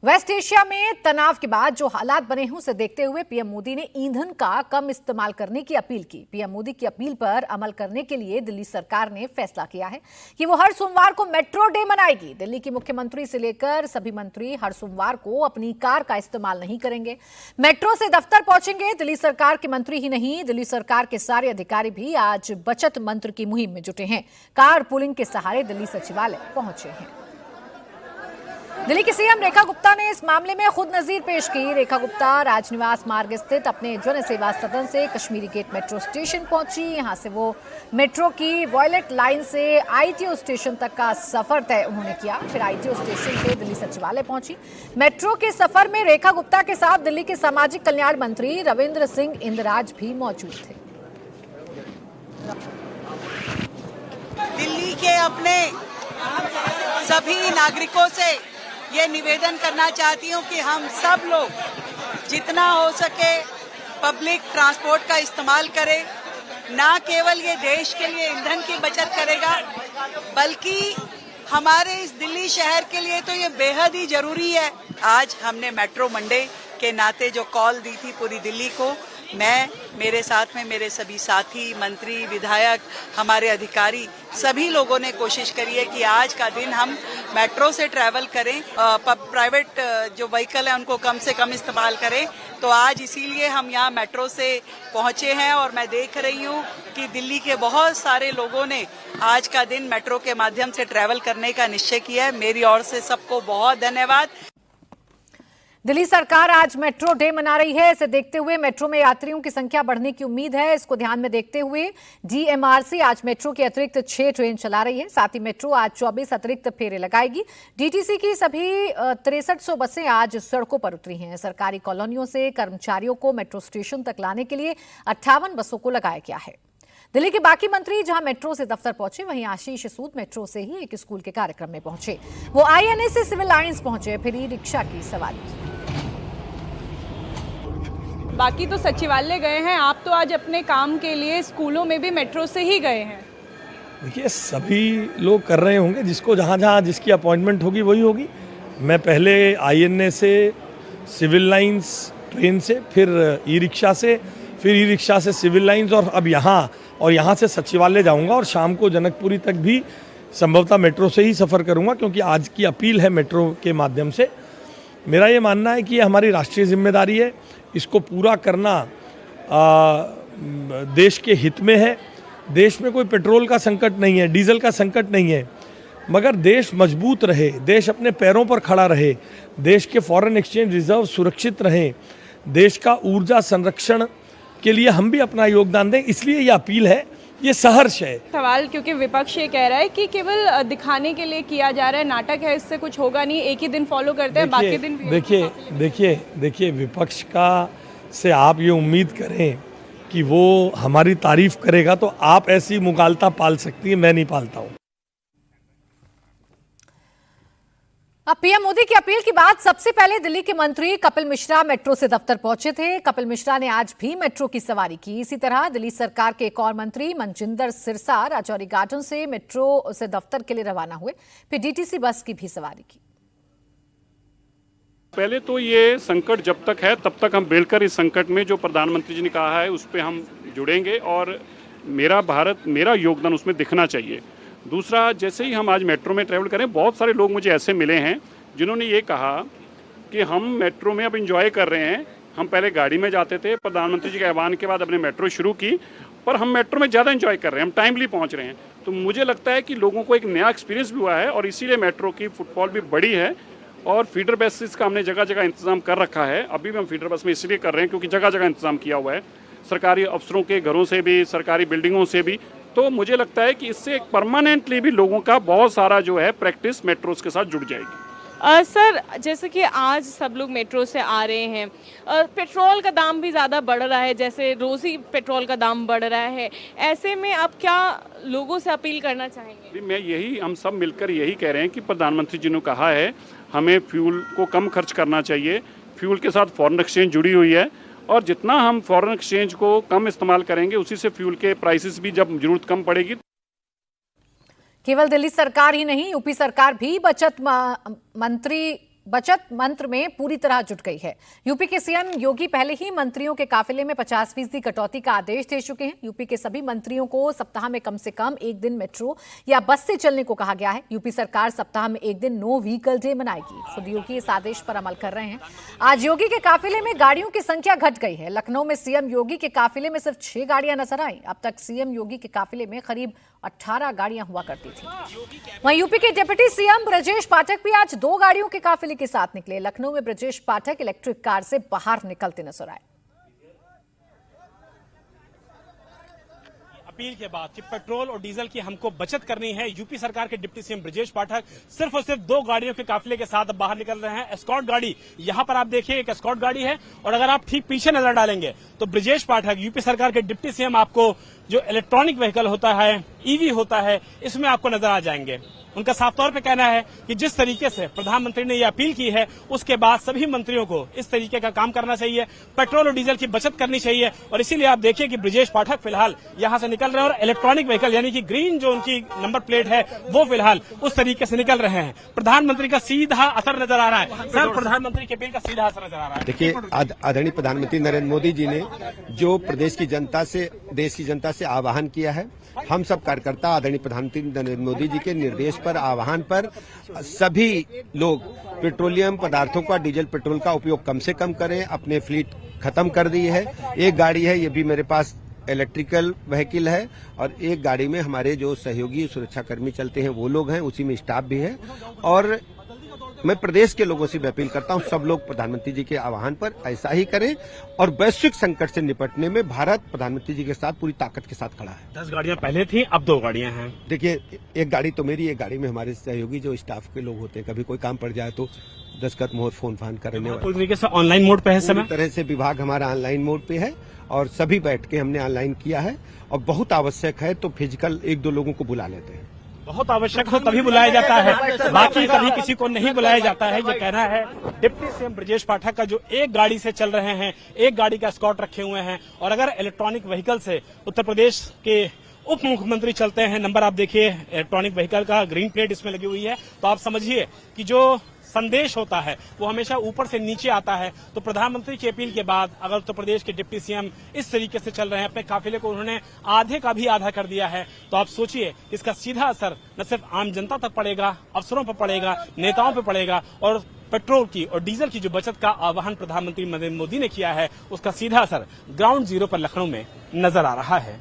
Waste Asia में तनाव के बाद जो हालात बने हैं उसे देखते हुए पीएम मोदी ने ईंधन का कम इस्तेमाल करने की अपील की। पीएम मोदी की अपील पर अमल करने के लिए दिल्ली सरकार ने फैसला किया है कि वो हर सोमवार को मेट्रो डे मनाएगी। दिल्ली की मुख्यमंत्री से लेकर सभी मंत्री हर सोमवार को अपनी कार का इस्तेमाल नहीं करेंगे, मेट्रो से दफ्तर पहुंचेंगे। दिल्ली सरकार के मंत्री ही नहीं, दिल्ली सरकार के सारे अधिकारी भी आज बचत मंत्र की मुहिम में जुटे हैं। कार पूलिंग के सहारे दिल्ली सचिवालय पहुंचे हैं। दिल्ली की सीएम रेखा गुप्ता ने इस मामले में खुद नजीर पेश की। रेखा गुप्ता राजनिवास मार्ग स्थित अपने जन सेवा सदन से कश्मीरी गेट मेट्रो स्टेशन पहुंची। यहां से वो मेट्रो की वॉयलेट लाइन से आईटीओ स्टेशन तक का सफर तय उन्होंने किया। फिर आईटीओ स्टेशन से दिल्ली सचिवालय पहुंची। मेट्रो के सफर में रेखा गुप्ता के साथ दिल्ली के सामाजिक कल्याण मंत्री रविंद्र सिंह इंदिराज भी मौजूद थे। दिल्ली के अपने सभी नागरिकों से ये निवेदन करना चाहती हूँ कि हम सब लोग जितना हो सके पब्लिक ट्रांसपोर्ट का इस्तेमाल करें। ना केवल ये देश के लिए ईंधन की बचत करेगा, बल्कि हमारे इस दिल्ली शहर के लिए तो ये बेहद ही जरूरी है। आज हमने मेट्रो मंडे के नाते जो कॉल दी थी पूरी दिल्ली को, मैं, मेरे साथ में मेरे सभी साथी, मंत्री, विधायक, हमारे अधिकारी, सभी लोगों ने कोशिश करी है कि आज का दिन हम मेट्रो से ट्रैवल करें, प्राइवेट जो व्हीकल है उनको कम से कम इस्तेमाल करें। तो आज इसीलिए हम यहाँ मेट्रो से पहुंचे हैं और मैं देख रही हूँ कि दिल्ली के बहुत सारे लोगों ने आज का दिन मेट्रो के माध्यम से ट्रैवल करने का निश्चय किया है। मेरी ओर से सबको बहुत धन्यवाद। दिल्ली सरकार आज मेट्रो डे मना रही है। इसे देखते हुए मेट्रो में यात्रियों की संख्या बढ़ने की उम्मीद है। इसको ध्यान में देखते हुए डीएमआरसी आज मेट्रो के अतिरिक्त 6 ट्रेन चला रही है। साथ ही मेट्रो आज 24 अतिरिक्त फेरे लगाएगी। डीटीसी की सभी 6300 बसें आज सड़कों पर उतरी हैं। सरकारी कॉलोनियों से कर्मचारियों को मेट्रो स्टेशन तक लाने के लिए 58 बसों को लगाया गया है। दिल्ली के बाकी मंत्री जहां मेट्रो से दफ्तर पहुंचे, वहीं आशीष सूद मेट्रो से ही एक स्कूल के कार्यक्रम में पहुंचे। वो आईएनए से सिविल लाइंस पहुंचे, फिर ई रिक्शा की सवारी की। बाकी तो सचिवालय गए हैं, आप तो आज अपने काम के लिए स्कूलों में भी मेट्रो से ही गए हैं। देखिए, सभी लोग कर रहे होंगे, जिसको जहाँ जिसकी अपॉइंटमेंट होगी वही होगी। मैं पहले आईएनए से, सिविल लाइंस ट्रेन से, फिर ई रिक्शा से, फिर ई रिक्शा से सिविल लाइंस और अब यहाँ से सचिवालय जाऊँगा और शाम को जनकपुरी तक भी संभवतः मेट्रो से ही सफ़र करूँगा, क्योंकि आज की अपील है मेट्रो के माध्यम से। मेरा ये मानना है कि ये हमारी राष्ट्रीय जिम्मेदारी है, इसको पूरा करना देश के हित में है। देश में कोई पेट्रोल का संकट नहीं है, डीजल का संकट नहीं है, मगर देश मजबूत रहे, देश अपने पैरों पर खड़ा रहे, देश के फॉरेन एक्सचेंज रिजर्व सुरक्षित रहें, देश का ऊर्जा संरक्षण के लिए हम भी अपना योगदान दें। इसलिए ये अपील है, ये सहर्ष है। सवाल क्योंकि विपक्ष ये कह रहा है कि केवल दिखाने के लिए किया जा रहा है, नाटक है, इससे कुछ होगा नहीं, एक ही दिन फॉलो करते हैं, बाकी दिन देखिए विपक्ष का से आप ये उम्मीद करें कि वो हमारी तारीफ करेगा, तो आप ऐसी मुगालता पाल सकती है, मैं नहीं पालता हूँ। अब पीएम मोदी की अपील की बात, सबसे पहले दिल्ली के मंत्री कपिल मिश्रा मेट्रो से दफ्तर पहुंचे थे। कपिल मिश्रा ने आज भी मेट्रो की सवारी की। इसी तरह दिल्ली सरकार के एक और मंत्री मनजिंदर सिरसा राजौरी गार्डन से मेट्रो से दफ्तर के लिए रवाना हुए, फिर डीटीसी बस की भी सवारी की। पहले तो ये संकट जब तक है तब तक हम मिलकर इस संकट में जो प्रधानमंत्री जी ने कहा है उस पर हम जुड़ेंगे और मेरा भारत, मेरा योगदान उसमें दिखना चाहिए। दूसरा, जैसे ही हम आज मेट्रो में ट्रैवल करें, बहुत सारे लोग मुझे ऐसे मिले हैं जिन्होंने ये कहा कि हम मेट्रो में अब एंजॉय कर रहे हैं। हम पहले गाड़ी में जाते थे, प्रधानमंत्री जी के आह्वान के बाद अपने मेट्रो शुरू की, पर हम मेट्रो में ज़्यादा एंजॉय कर रहे हैं, हम टाइमली पहुंच रहे हैं। तो मुझे लगता है कि लोगों को एक नया एक्सपीरियंस भी हुआ है और इसीलिए मेट्रो की फुटफॉल भी बढ़ी है और फीडर बसेस का हमने जगह जगह इंतजाम कर रखा है। अभी भी हम फीडर बस में इसलिए कर रहे हैं क्योंकि जगह जगह इंतजाम किया हुआ है, सरकारी अफसरों के घरों से भी, सरकारी बिल्डिंगों से भी। तो मुझे लगता है कि इससे एक परमानेंटली भी लोगों का बहुत सारा जो है प्रैक्टिस मेट्रोस के साथ जुड़ जाएगी। सर, जैसे कि आज सब लोग मेट्रो से आ रहे हैं, पेट्रोल का दाम भी ज़्यादा बढ़ रहा है, जैसे रोज़ ही पेट्रोल का दाम बढ़ रहा है, ऐसे में आप क्या लोगों से अपील करना चाहेंगे? हम सब मिलकर यही कह रहे हैं कि प्रधानमंत्री जी ने कहा है हमें फ्यूल को कम खर्च करना चाहिए। फ्यूल के साथ फॉरेन एक्सचेंज जुड़ी हुई है और जितना हम फॉरेन एक्सचेंज को कम इस्तेमाल करेंगे उसी से फ्यूल के प्राइसेस भी जब जरूरत कम पड़ेगी। केवल दिल्ली सरकार ही नहीं, यूपी सरकार भी बचत मंत्री बचत मंत्र में पूरी तरह जुट गई है। यूपी के सीएम योगी पहले ही मंत्रियों के काफिले में 50% कटौती का आदेश दे चुके हैं। यूपी के सभी मंत्रियों को सप्ताह में कम से कम एक दिन मेट्रो या बस से चलने को कहा गया है। यूपी सरकार सप्ताह में एक दिन नो व्हीकल डे मनाएगी। खुद योगी इस आदेश पर अमल कर रहे हैं। आज योगी के काफिले में गाड़ियों की संख्या घट गई है। लखनऊ में सीएम योगी के काफिले में सिर्फ 6 गाड़ियां नजर आई। अब तक सीएम योगी के काफिले में करीब 18 गाड़ियां हुआ करती थी। वहीं यूपी के डिप्टी सीएम ब्रजेश पाठक भी आज 2 गाड़ियों के काफिले के साथ निकले। लखनऊ में ब्रजेश पाठक इलेक्ट्रिक कार से बाहर निकलते नजर आए। अपील के बाद कि पेट्रोल और डीजल की हमको बचत करनी है, यूपी सरकार के डिप्टी सीएम ब्रजेश पाठक सिर्फ और सिर्फ 2 गाड़ियों के काफिले के साथ बाहर निकल रहे हैं। एस्कॉर्ट गाड़ी, यहां पर आप देखिए एक एस्कॉर्ट गाड़ी है, और अगर आप ठीक पीछे नजर डालेंगे तो ब्रजेश पाठक यूपी सरकार के डिप्टी सीएम आपको जो इलेक्ट्रॉनिक व्हीकल होता है, ईवी होता है, इसमें आपको नजर आ जाएंगे। उनका साफ तौर पे कहना है कि जिस तरीके से प्रधानमंत्री ने ये अपील की है, उसके बाद सभी मंत्रियों को इस तरीके का काम करना चाहिए, पेट्रोल और डीजल की बचत करनी चाहिए। और इसीलिए आप देखिए कि ब्रजेश पाठक फिलहाल यहां से निकल रहे हैं, और इलेक्ट्रॉनिक व्हीकल यानी कि ग्रीन जो उनकी नंबर प्लेट है वो फिलहाल उस तरीके से निकल रहे हैं। प्रधानमंत्री का सीधा असर नजर आ रहा है। सर, प्रधानमंत्री की अपील का सीधा असर नजर आ रहा है। देखिए, आदरणीय प्रधानमंत्री नरेंद्र मोदी जी ने जो प्रदेश की जनता से, देश की जनता से आह्वान किया है, हम सब कार्यकर्ता आदरणीय प्रधानमंत्री नरेंद्र मोदी जी के निर्देश पर, आह्वान पर सभी लोग पेट्रोलियम पदार्थों का, डीजल पेट्रोल का उपयोग कम से कम करें। अपने फ्लीट खत्म कर दी है। एक गाड़ी है, ये भी मेरे पास इलेक्ट्रिकल व्हीकल है, और एक गाड़ी में हमारे जो सहयोगी सुरक्षाकर्मी चलते हैं वो लोग हैं, उसी में स्टाफ भी है। और मैं प्रदेश के लोगों से भी अपील करता हूं, सब लोग प्रधानमंत्री जी के आह्वान पर ऐसा ही करें, और वैश्विक संकट से निपटने में भारत प्रधानमंत्री जी के साथ पूरी ताकत के साथ खड़ा है। 10 गाड़ियां पहले थी, अब 2 गाड़ियां हैं। देखिए, एक गाड़ी तो मेरी, एक गाड़ी में हमारे सहयोगी जो स्टाफ के लोग होते हैं, कभी कोई काम पड़ जाए तो दस्तखत, मोहर, फोन फान करने पूरी तरीके से ऑनलाइन मोड पे है। पूरी तरह से विभाग हमारा ऑनलाइन मोड पे है, और सभी बैठ के हमने ऑनलाइन किया है। और बहुत आवश्यक है तो फिजिकल 1-2 लोगों को बुला लेते हैं। बहुत आवश्यक हो तभी बुलाया जाता है, बाकी कभी किसी को नहीं बुलाया जाता है। ये कहना है डिप्टी सीएम ब्रजेश पाठक का, जो एक गाड़ी से चल रहे हैं, एक गाड़ी का एस्कॉर्ट रखे हुए हैं। और अगर इलेक्ट्रॉनिक व्हीकल से उत्तर प्रदेश के उप मुख्यमंत्री चलते हैं, नंबर आप देखिए इलेक्ट्रॉनिक व्हीकल का, ग्रीन प्लेट इसमें लगी हुई है, तो आप समझिए कि जो संदेश होता है वो हमेशा ऊपर से नीचे आता है। तो प्रधानमंत्री की अपील के बाद अगर उत्तर प्रदेश के डिप्टी सीएम इस तरीके से चल रहे हैं, अपने काफिले को उन्होंने आधे का भी आधा कर दिया है, तो आप सोचिए इसका सीधा असर न सिर्फ आम जनता तक पड़ेगा, अफसरों पर पड़ेगा, नेताओं पर पड़ेगा। और पेट्रोल की और डीजल की जो बचत का आह्वान प्रधानमंत्री नरेंद्र मोदी ने किया है, उसका सीधा असर ग्राउंड जीरो पर लखनऊ में नजर आ रहा है।